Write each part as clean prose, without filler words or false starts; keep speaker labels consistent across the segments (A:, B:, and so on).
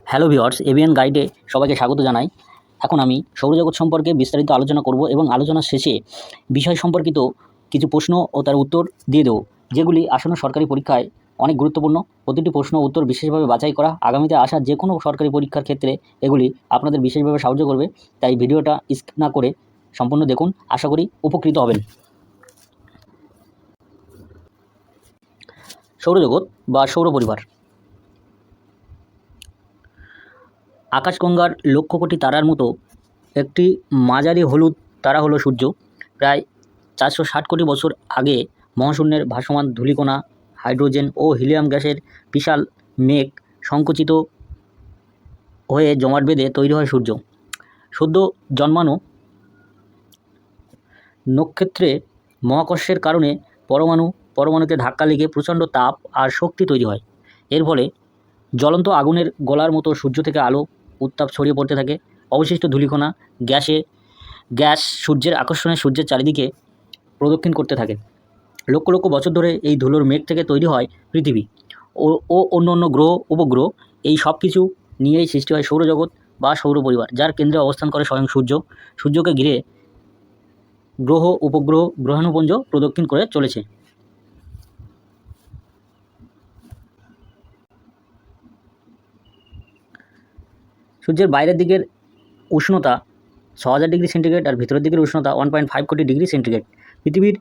A: Hello viewers, AVN গাইডে সবাইকে স্বাগত জানাই। এখন আমি সৌরজগৎ সম্পর্কে বিস্তারিত আলোচনা করব এবং আলোচনার শেষে বিষয় সম্পর্কিত কিছু প্রশ্ন ও তার উত্তর দিয়ে দেবো, যেগুলি আসন্ন সরকারি পরীক্ষায় অনেক গুরুত্বপূর্ণ। প্রতিটি প্রশ্ন উত্তর বিশেষভাবে বাছাই করা, আগামীতে আসা যে কোনো সরকারি পরীক্ষার ক্ষেত্রে এগুলি আপনাদের বিশেষভাবে সাহায্য করবে। তাই ভিডিওটা স্কিপ না করে সম্পূর্ণ দেখুন, আশা করি উপকৃত হবেন। সৌরজগৎ বা সৌর পরিবার। আকাশগঙ্গার লক্ষ কোটি তারার মতো একটি মাঝারি হলুদ তারা হলো সূর্য। প্রায় 460 কোটি বছর আগে মহাশূন্যের ভাসমান ধূলিকণা, হাইড্রোজেন ও হিলিয়াম গ্যাসের বিশাল মেঘ সংকুচিত হয়ে জমাট বেঁধে তৈরি হয় সূর্য। সদ্য জন্মানো নক্ষত্রে মহাকর্ষের কারণে পরমাণুতে ধাক্কা লেগে প্রচণ্ড তাপ আর শক্তি তৈরি হয়। এর ফলে জ্বলন্ত আগুনের গোলার মতো সূর্য থেকে আলো উত্তাপ ছড়িয়ে পড়তে থাকে। অবশিষ্ট ধূলিকণা গ্যাস সূর্যের আকর্ষণে সূর্যের চারিদিকে প্রদক্ষিণ করতে থাকে। লক্ষ লক্ষ বছর ধরে এই ধুলোর মেঘ থেকে তৈরি হয় পৃথিবী ও অন্য অন্য গ্রহ উপগ্রহ। এই সব কিছু নিয়েই সৃষ্টি হয় সৌরজগৎ বা সৌর পরিবার, যার কেন্দ্রে অবস্থান করে স্বয়ং সূর্য। সূর্যকে ঘিরে গ্রহ উপগ্রহ গ্রহাণুপুঞ্জ প্রদক্ষিণ করে চলেছে। সূর্যের বাইরের দিকের উষ্ণতা 6000 ডিগ্রি সেন্টিগ্রেড আর ভিতরের দিকের উষ্ণতা 1.5 কোটি ডিগ্রি সেন্টিগ্রেড। পৃথিবীর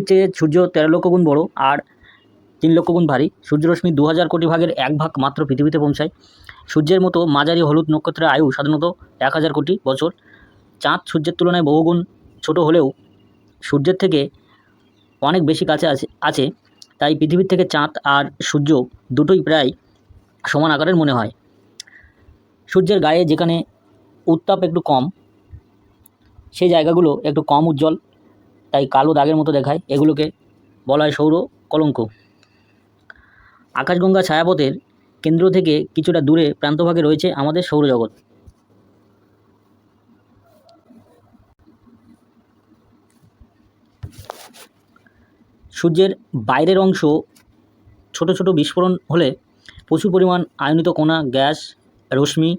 A: চেয়ে সূর্য 13 লক্ষ গুণ বড় আর 3 লক্ষ গুণ ভারী। সূর্যরশ্মি 2000 কোটি ভাগের 1 ভাগ মাত্র পৃথিবীতে পৌঁছায়। সূর্যের মতো মাঝারি হলুদ নক্ষত্রের আয়ু সাধারণত 1000 কোটি বছর। চাঁদ সূর্যের তুলনায় বহুগুণ ছোট হলেও সূর্যের থেকে অনেক বেশি কাছে আছে। তাই পৃথিবীর থেকে চাঁদ আর সূর্য দুটোই প্রায় সমান আকারের মনে হয়। সূর্যের গায়ে যেখানে উত্তাপ একটু কম, সেই জায়গাগুলো একটু কম উজ্জ্বল, তাই কালো দাগের মতো দেখায়। এগুলোকে বলা হয় সৌর কলঙ্ক। আকাশগঙ্গা ছায়াপথের কেন্দ্র থেকে কিছুটা দূরে প্রান্তভাগে রয়েছে আমাদের সৌরজগৎ। সূর্যের বাইরের অংশ ছোট ছোট বিস্ফোরণ হলে প্রচুর পরিমাণ আয়নিত কণা, গ্যাস, রশ্মি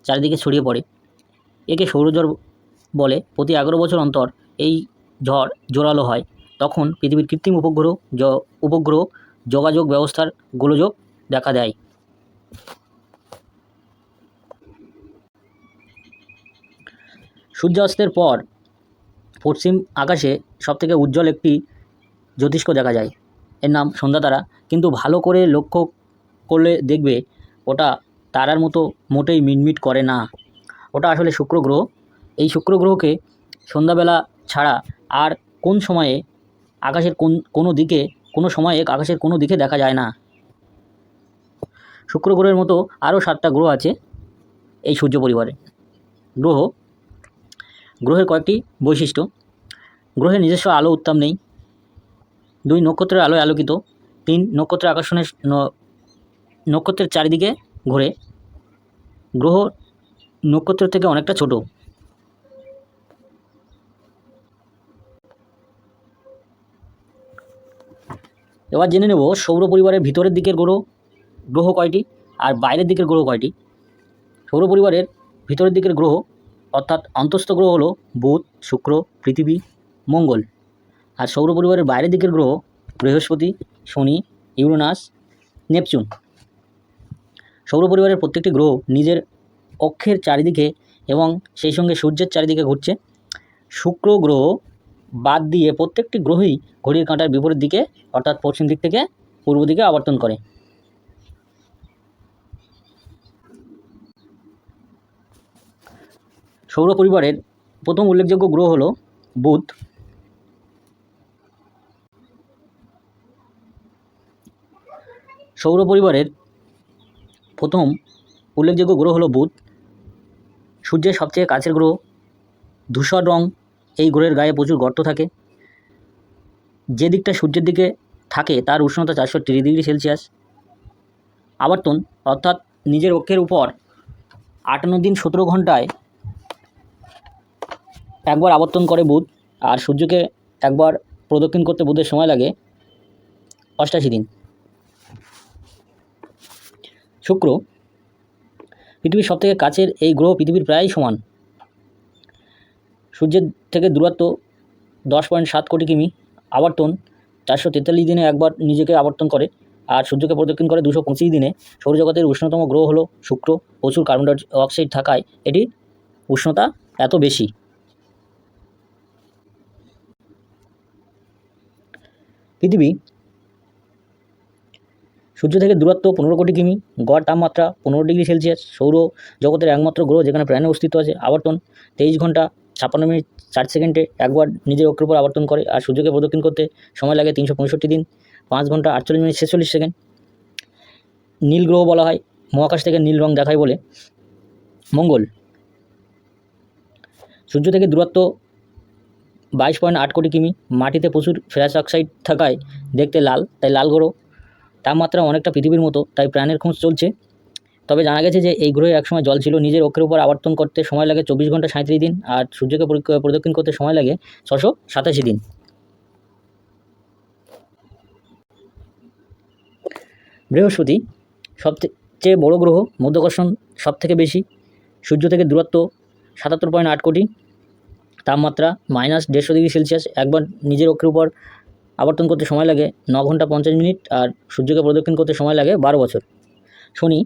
A: চারিদিকে ছড়িয়ে পড়ে। একে সৌরঝড় বলে। প্রতি 11 বছর অন্তর এই ঝড় জোরালো হয়। তখন পৃথিবীর কৃত্রিম উপগ্রহ যোগাযোগ ব্যবস্থার গোলযোগ দেখা দেয়। সূর্যাস্তের পর পশ্চিম আকাশে সবথেকে উজ্জ্বল একটি জ্যোতিষ্ক দেখা যায়, এর নাম সন্ধ্যা তারা। কিন্তু ভালো করে লক্ষ্য করলে দেখবে ওটা তারার মতো মোটেই মিটমিট করে না। ওটা আসলে শুক্র গ্রহ। এই শুক্র গ্রহকে সন্ধ্যাবেলা ছাড়া আর কোনো সময়ে আকাশের কোনো দিকে দেখা যায় না। শুক্র গ্রহের মতো আরও 7টা গ্রহ আছে এই সূর্য পরিবারে। গ্রহের কয়েকটি বৈশিষ্ট্য: গ্রহের নিজস্ব আলো উত্তাপ নেই। 2 নক্ষত্রের আলোয় আলোকিত। 3 নক্ষত্রের আকর্ষণে নক্ষত্রের চারিদিকে ঘোরে। গ্রহ নক্ষত্রের থেকে অনেকটা ছোট। এবার জেনে নেব সৌর পরিবারের ভিতরের দিকের গ্রহ কয়টি আর বাইরের দিকের গ্রহ কয়টি। সৌর পরিবারের ভিতরের দিকের গ্রহ অর্থাৎ অন্তঃস্থ গ্রহ হলো বুধ, শুক্র, পৃথিবী, মঙ্গল। আর সৌর পরিবারের বাইরের দিকের গ্রহ বৃহস্পতি, শনি, ইউরেনাস, নেপচুন। সৌর পরিবারের প্রত্যেকটি গ্রহ নিজের অক্ষের চারিদিকে এবং সেই সঙ্গে সূর্যের চারিদিকে ঘুরছে। শুক্র গ্রহ বাদ দিয়ে প্রত্যেকটি গ্রহই ঘড়ির কাঁটার বিপরীত দিকে অর্থাৎ পশ্চিম দিক থেকে পূর্ব দিকে আবর্তন করে। সৌর পরিবারের প্রথম উল্লেখযোগ্য গ্রহ হলো বুধ। সৌর পরিবারের প্রথম উল্লেখযোগ্য গ্রহ হলো বুধ। সূর্যের সবচেয়ে কাছের গ্রহ। ধূসর রং এই গ্রহের গায়ে প্রচুর গর্ত থাকে। যে দিকটা সূর্যের দিকে থাকে তার উষ্ণতা 430 ডিগ্রি সেলসিয়াস। আবর্তন অর্থাৎ নিজের অক্ষের উপর 58 দিন 17 ঘন্টায় একবার আবর্তন করে বুধ। আর সূর্যকে একবার প্রদক্ষিণ করতে বুধের সময় লাগে 88 দিন। শুক্র পৃথিবীর সবথেকে কাছের এই গ্রহ পৃথিবীর প্রায় সমান। সূর্যের থেকে দূরত্ব 10.7 কোটি কিমি। আবর্তন 443 দিনে একবার নিজেকে আবর্তন করে, আর সূর্যকে প্রদক্ষিণ করে 225 দিনে। সৌরজগতের উষ্ণতম গ্রহ হলো শুক্র। প্রচুর কার্বন ডাই অক্সাইড থাকায় এটির উষ্ণতা এত বেশি। পৃথিবী সূর্য থেকে দূরত্ব 15 কোটি কিমি। গড় তাপমাত্রা 15 ডিগ্রি সেলসিয়াস। সৌর জগতের একমাত্র গ্রহ যেখানে প্রাণের অস্তিত্ব আছে। আবর্তন 23 ঘন্টা 56 মিনিট 4 সেকেন্ডে একবার নিজের অক্ষের উপর আবর্তন করে, আর সূর্যকে প্রদক্ষিণ করতে সময় লাগে 365 দিন 5 ঘন্টা 48 মিনিট 46 সেকেন্ড। নীল গ্রহ বলা হয়, মহাকাশ থেকে নীল রং দেখায় বলে। মঙ্গল সূর্য থেকে দূরত্ব 22.8 কোটি কিমি। মাটিতে প্রচুর ফেরাস অক্সাইড থাকায় দেখতে লাল, তাই লাল গ্রহ। তাপমাত্রা অনেকটা পৃথিবীর মতো, তাই প্রাণের খোঁজ চলছে। তবে জানা গেছে যে এই গ্রহে একসময় জল ছিল। নিজের অক্ষের উপর আবর্তন করতে সময় লাগে 24 ঘন্টা 37 দিন, আর সূর্যকে প্রদক্ষিণ করতে সময় লাগে 687 দিন। বৃহস্পতি সবচেয়ে বড় গ্রহ, মধ্যাকর্ষণ সবথেকে বেশি। সূর্য থেকে দূরত্ব 77.8 কোটি। তাপমাত্রা -150 ডিগ্রি সেলসিয়াস। একবার নিজের অক্ষের উপর আবর্তন করতে সময় লাগে 9 ঘন্টা 50 মিনিট, আর সূর্যকে প্রদক্ষিণ করতে সময় লাগে 12 বছর। শনি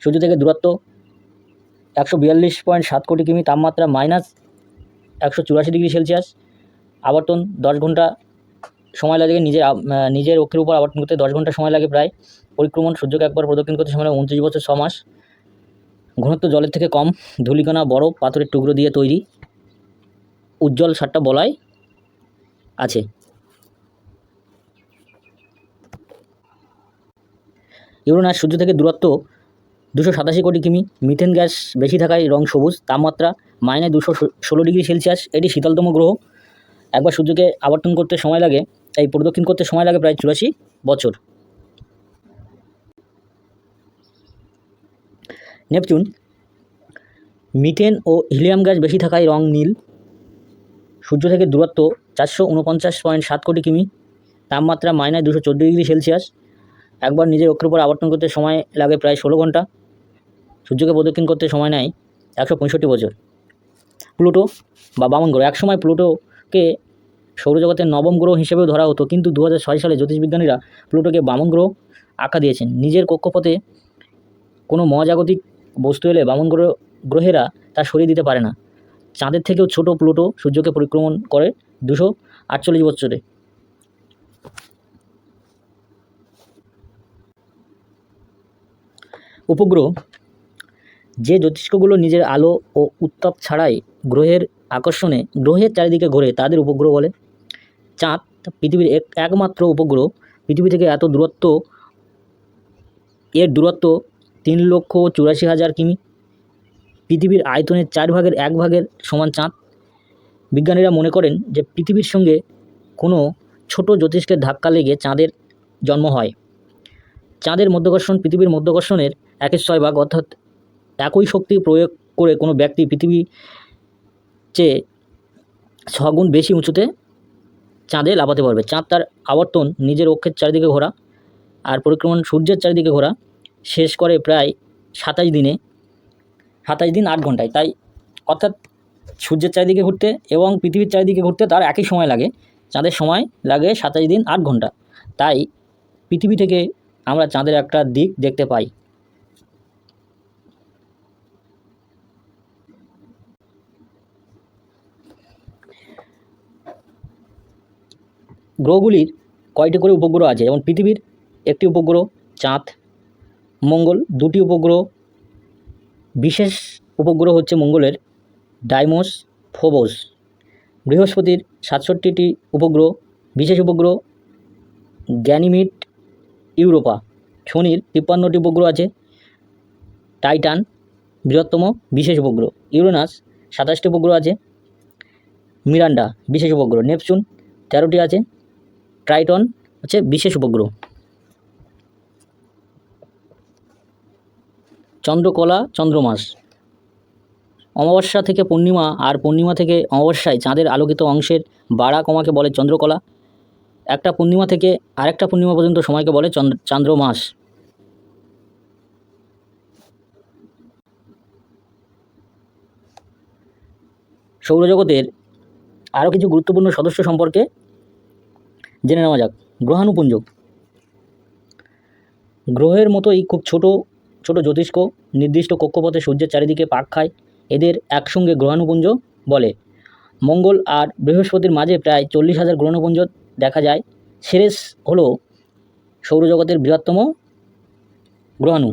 A: সূর্য থেকে দূরত্ব 142.7 কোটি কিমি। তাপমাত্রা -184 ডিগ্রি সেলসিয়াস। আবর্তন 10 ঘন্টা সময় লাগে। নিজের অক্ষের উপর আবর্তন করতে 10 ঘন্টা সময় লাগে প্রায়। পরিক্রমণ সূর্যকে একবার প্রদক্ষিণ করতে সময় লাগে 29 বছর 6 মাস। ঘনত্ব জলের থেকে কম। ধূলিকণা, বরফ, পাথরের টুকরো দিয়ে তৈরি। উজ্জ্বল 7টা বলয় আছে। ইউরেনাস সূর্য থেকে দূরত্ব 287 কোটি কিমি। মিথেন গ্যাস বেশি থাকায় রং সবুজ। তাপমাত্রা -216 ডিগ্রি সেলসিয়াস। এটি শীতলতম গ্রহ। একবার সূর্যকে আবর্তন করতে সময় লাগে, এই প্রদক্ষিণ করতে সময় লাগে প্রায় 84 বছর। নেপচুন মিথেন ও হিলিয়াম গ্যাস বেশি থাকায় রং নীল। সূর্য থেকে দূরত্ব 449.7 কোটি কিমি। তাপমাত্রা -214 ডিগ্রি সেলসিয়াস। একবার নিজের অক্ষের উপর আবর্তন করতে সময় লাগে প্রায় 16 ঘন্টা। সূর্যকে প্রদক্ষিণ করতে সময় নেয় 165 বছর। প্লুটো বা বামন গ্রহ। একসময় প্লুটোকে সৌরজগতের নবম গ্রহ হিসেবেও ধরা হতো, কিন্তু 2006 সালে জ্যোতিষবিজ্ঞানীরা প্লুটোকে বামন গ্রহ আখ্যা দিয়েছেন। নিজের কক্ষপথে কোনো মহাজাগতিক বস্তু এলে বামন গ্রহেরা তা সরিয়ে দিতে পারে না। চাঁদের থেকেও ছোট প্লুটো সূর্যকে পরিক্রমণ করে 248 বছরে। উপগ্রহ যে জ্যোতিষ্কগুলো নিজের আলো ও উত্তাপ ছাড়াই গ্রহের আকর্ষণে গ্রহের চারিদিকে ঘোরে তাদের উপগ্রহ বলে। চাঁদ পৃথিবীর একমাত্র উপগ্রহ। পৃথিবী থেকে এর দূরত্ব 3,84,000 কিমি। পৃথিবীর আয়তনের 4 ভাগের 1 ভাগের সমান চাঁদ। বিজ্ঞানীরা মনে করেন যে পৃথিবীর সঙ্গে কোনো ছোট জ্যোতিষ্কের ধাক্কা লেগে চাঁদের জন্ম হয়। চাঁদের মধ্যাকর্ষণ পৃথিবীর মধ্যাকর্ষণের 1/6 ভাগ, অর্থাৎ একই শক্তি প্রয়োগ করে কোনো ব্যক্তি পৃথিবীর চেয়ে 6 গুণ বেশি উঁচুতে চাঁদে লাফাতে পারবে। চাঁদ তার আবর্তন নিজের অক্ষের চারিদিকে ঘোরা আর পরিক্রমণ সূর্যের চারিদিকে ঘোরা শেষ করে প্রায় 27 দিন 8 ঘন্টায়। তাই অর্থাৎ সূর্যের চারিদিকে ঘুরতে এবং পৃথিবীর চারিদিকে ঘুরতে তার একই সময় লাগে। চাঁদের সময় লাগে 27 দিন 8 ঘন্টা। তাই পৃথিবী থেকে আমরা চাঁদের একটা দিক দেখতে পাই। গ্রহগুলির কয়টি করে উপগ্রহ আছে? যেমন পৃথিবীর একটি উপগ্রহ, চাঁদ, মঙ্গল 2টি উপগ্রহ। বিশেষ উপগ্রহ হচ্ছে মঙ্গলের ডাইমোস, ফোবস। বৃহস্পতির 67টি উপগ্রহ। বিশেষ উপগ্রহ গ্যানিমিড, ইউরোপা। শনির 53টি উপগ্রহ আছে। টাইটান বৃহত্তম বিশেষ উপগ্রহ। ইউরেনাস 27টি উপগ্রহ আছে। মিরান্ডা বিশেষ উপগ্রহ। নেপচুন 13টি আছে। ট্রাইটন হচ্ছে বিশেষ উপগ্রহ। চন্দ্রকলা, চন্দ্রমাস। অমাবস্যা থেকে পূর্ণিমা আর পূর্ণিমা থেকে অমাবস্যায় চাঁদের আলোকিত অংশের বাড়া কমাকে বলে চন্দ্রকলা। একটা পূর্ণিমা থেকে আরেকটা পূর্ণিমা পর্যন্ত সময়কে বলে চান্দ্রমাস। সৌরজগতের আরও কিছু গুরুত্বপূর্ণ সদস্য সম্পর্কে জেনে নেওয়া যাক। গ্রহাণুপুঞ্জ। গ্রহের মতোই খুব ছোট ছোট জ্যোতিষ্ক নির্দিষ্ট কক্ষপথে সূর্যের চারিদিকে পাক খায়। এদের একসঙ্গে গ্রহাণুপুঞ্জ বলে। মঙ্গল আর বৃহস্পতির মাঝে প্রায় 40,000 গ্রহাণুপুঞ্জ দেখা যায়। সেরেস হলো সৌরজগতের বৃহত্তম গ্রহাণু।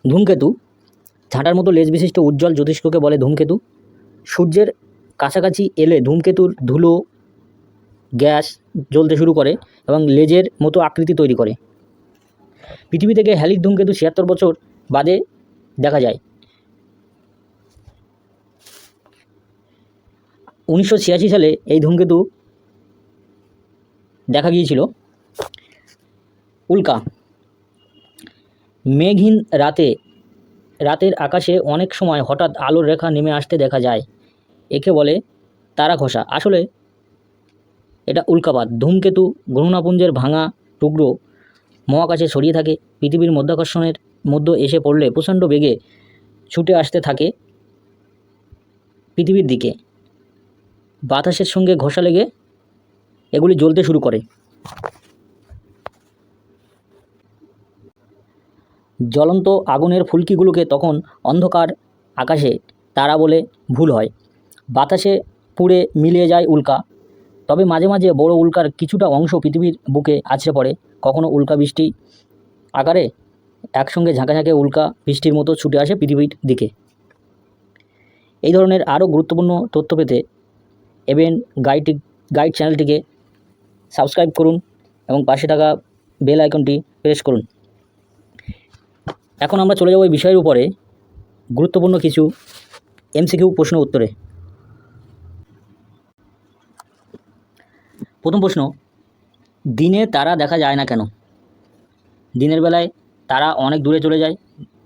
A: ধূমকেতু। ঝাঁটার মতো লেজ বিশিষ্ট উজ্জ্বল জ্যোতিষ্ককে বলে ধূমকেতু। সূর্যের কাছাকাছি এলে ধূমকেতুর ধুলো গ্যাস জ্বলতে শুরু করে এবং লেজের মতো আকৃতি তৈরি করে। পৃথিবী থেকে হ্যালিক ধূমকেতু 76 বছর বাদে দেখা যায়। 1986 সালে এই ধূমকেতু দেখা গিয়েছিল। উল্কা। মেঘহীন রাতের আকাশে অনেক সময় হঠাৎ আলোর রেখা নেমে আসতে দেখা যায়। একে বলে তারা খসা। আসলে এটা উল্কাপাত। ধূমকেতু গ্রহাণুপুঞ্জের ভাঙা টুকরো মহাকাশে ছড়িয়ে থাকে। পৃথিবীর মধ্যাকর্ষণের মধ্যে এসে পড়লে প্রচণ্ড বেগে ছুটে আসতে থাকে পৃথিবীর দিকে। বাতাসের সঙ্গে ঘষা লেগে এগুলি জ্বলতে শুরু করে। জ্বলন্ত আগুনের ফুলকিগুলোকে তখন অন্ধকার আকাশে তারা বলে ভুল হয়। বাতাসে পুড়ে মিলিয়ে যায় উল্কা। তবে মাঝে মাঝে বড় উল্কার কিছুটা অংশ পৃথিবীর বুকে আছড়ে পড়ে। কখনো উল্কা বৃষ্টি আকারে একসঙ্গে ঝাঁকে ঝাঁকে উল্কা বৃষ্টির মতো ছুটে আসে পৃথিবীর দিকে। এই ধরনের আরও গুরুত্বপূর্ণ তথ্য পেতে এভেন গাইড চ্যানেলটিকে সাবস্ক্রাইব করুন এবং পাশে থাকা বেল আইকনটি প্রেস করুন। এখন আমরা চলে যাব এই বিষয়ের উপরে গুরুত্বপূর্ণ কিছু এমসিকিউ প্রশ্ন উত্তরে। প্রথম প্রশ্ন, দিনে তারা দেখা যায় না কেন? দিনের বেলায় তারা অনেক দূরে চলে যায়।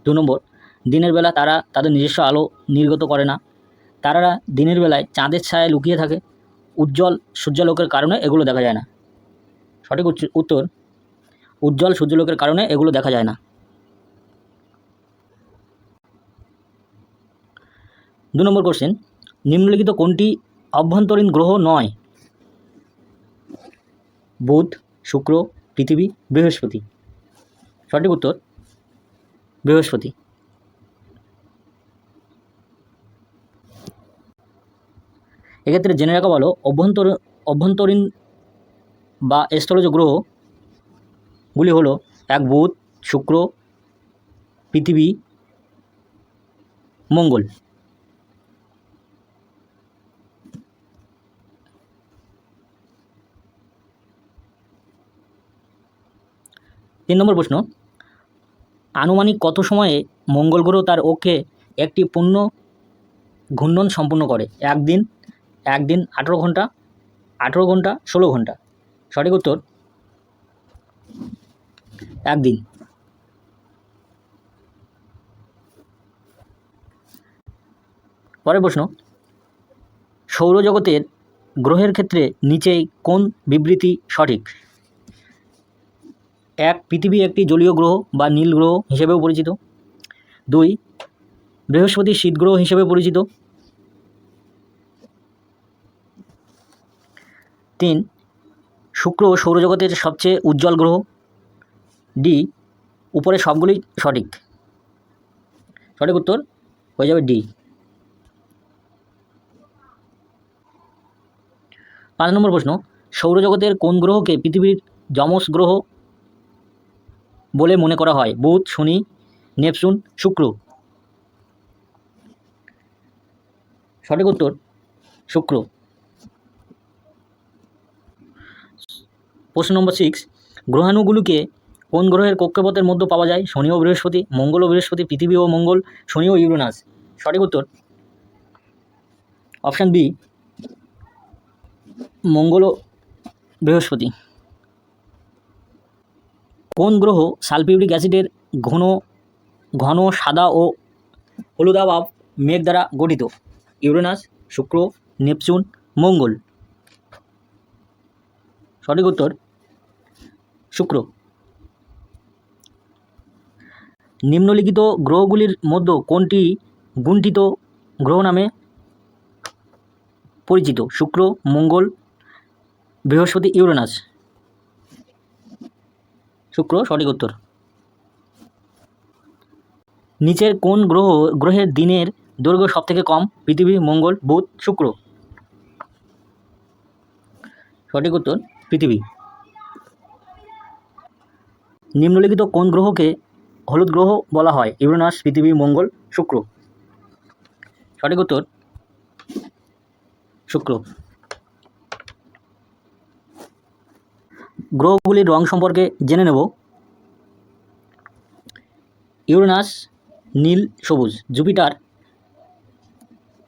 A: 2 নম্বর, দিনের বেলা তারা তাদের নিজস্ব আলো নির্গত করে না। তারারা দিনের বেলায় চাঁদের ছায়ায় লুকিয়ে থাকে। উজ্জ্বল সূর্যালোকের কারণে এগুলো দেখা যায় না। সঠিক উত্তর, উজ্জ্বল সূর্যালোকের কারণে এগুলো দেখা যায় না। 2 নম্বর কোশ্চেন, নিম্নলিখিত কোনটি অভ্যন্তরীণ গ্রহ নয়? বুধ, শুক্র, পৃথিবী, বৃহস্পতি। সঠিক উত্তর বৃহস্পতি। এক্ষেত্রে জেনে রাখা ভালো, অভ্যন্তরীণ বা স্থলজ গ্রহগুলি হলো 1 বুধ, শুক্র, পৃথিবী, মঙ্গল। তিন নম্বর প্রশ্ন, আনুমানিক কত সময়ে মঙ্গল গ্রহ তার অক্ষে একটি পূর্ণ ঘূর্ণন সম্পন্ন করে? 1 দিন, 18 ঘন্টা, 16 ঘন্টা। সঠিক উত্তর 1 দিন। পরের প্রশ্ন, সৌরজগতের গ্রহের ক্ষেত্রে নিচেই কোন বিবৃতি সঠিক? 1 পৃথিবী একটি জলীয় গ্রহ বা নীল গ্রহ হিসেবেও পরিচিত। 2 বৃহস্পতি শীত গ্রহ হিসেবে পরিচিত। 3 শুক্র সৌরজগতের সবচেয়ে উজ্জ্বল গ্রহ। ডি উপরে সবগুলোই সঠিক। সঠিক উত্তর হয়ে যাবে ডি। 5 নম্বর প্রশ্ন, সৌরজগতের কোন গ্রহকে পৃথিবীর যমজ গ্রহ বলে মনে করা হয়? বুধ, শনি, নেপচুন, শুক্র। সঠিক উত্তর শুক্র। প্রশ্ন নম্বর 6, গ্রহাণুগুলোকে কোন গ্রহের কক্ষপথের মধ্যে পাওয়া যায়? শনি ও বৃহস্পতি, মঙ্গল ও বৃহস্পতি, পৃথিবী ও মঙ্গল, শনি ও ইউরেনাস। সঠিক উত্তর অপশান বি, মঙ্গল ও বৃহস্পতি। কোন গ্রহ সালফিউরিক অ্যাসিডের ঘন সাদা ও হলুদাভ মেঘ দ্বারা গঠিত? ইউরেনাস, শুক্র, নেপচুন, মঙ্গল। সঠিক উত্তর শুক্র। নিম্নলিখিত গ্রহগুলির মধ্যে কোনটি গুণ্ঠিত গ্রহ নামে পরিচিত? শুক্র, মঙ্গল, বৃহস্পতি, ইউরেনাস। শুক্র সঠিক উত্তর। নিচের কোন গ্রহের দিনের দৈর্ঘ্য সবথেকে কম? পৃথিবী, মঙ্গল, বুধ, শুক্র। সঠিক উত্তর পৃথিবী। নিম্নলিখিত কোন গ্রহকে হলুদ গ্রহ বলা হয়? ইউরেনাস, পৃথিবী, মঙ্গল, শুক্র। সঠিক উত্তর শুক্র। গ্রহগুলির রং সম্পর্কে জেনে নেব। ইউরেনাস নীল সবুজ, জুপিটার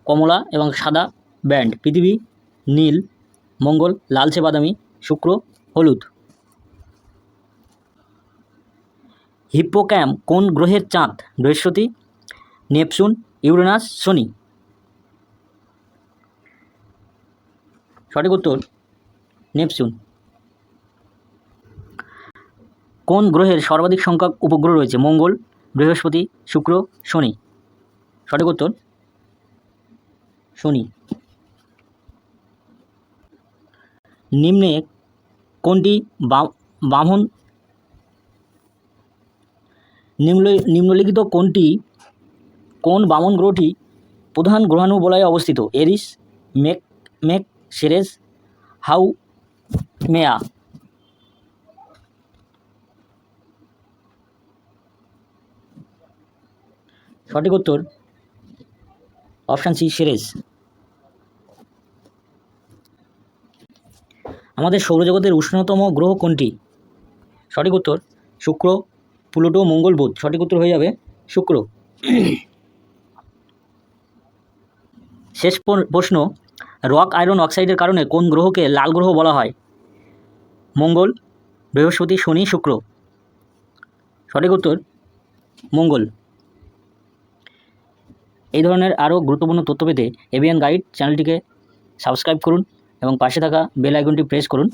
A: কমলা এবং সাদা ব্যান্ড, পৃথিবী নীল, মঙ্গল লালচে বাদামি, শুক্র হলুদ। হিপ্পোক্যাম্প কোন গ্রহের চাঁদ? বৃহস্পতি, নেপচুন, ইউরেনাস, শনি। সঠিক উত্তর নেপচুন। কোন গ্রহের সর্বাধিক সংখ্যক উপগ্রহ রয়েছে? মঙ্গল, বৃহস্পতি, শুক্র, শনি। সঠিক উত্তর শনি। নিম্নে কোনটি বামন নিম্নলিখিত কোন বামন গ্রহটি প্রধান গ্রহাণু বলয়ে অবস্থিত? এরিস, মেক, সেরেস, হাউমেয়া। সঠিক উত্তর অপশান সি, সেরেস। আমাদের সৌরজগতের উষ্ণতম গ্রহ কোনটি? সঠিক উত্তর শুক্র, প্লুটো, মঙ্গল, বুধ। সঠিক উত্তর হয়ে যাবে শুক্র। শেষ প্রশ্ন, রক আয়রন অক্সাইডের কারণে কোন গ্রহকে লাল গ্রহ বলা হয়? মঙ্গল, বৃহস্পতি, শনি, শুক্র। সঠিক উত্তর মঙ্গল। এই ধরনের আরও গুরুত্বপূর্ণ তথ্য পেতে এভিয়ান গাইড চ্যানেলটিকে সাবস্ক্রাইব করুন এবং পাশে থাকা বেল আইকনটি প্রেস করুন।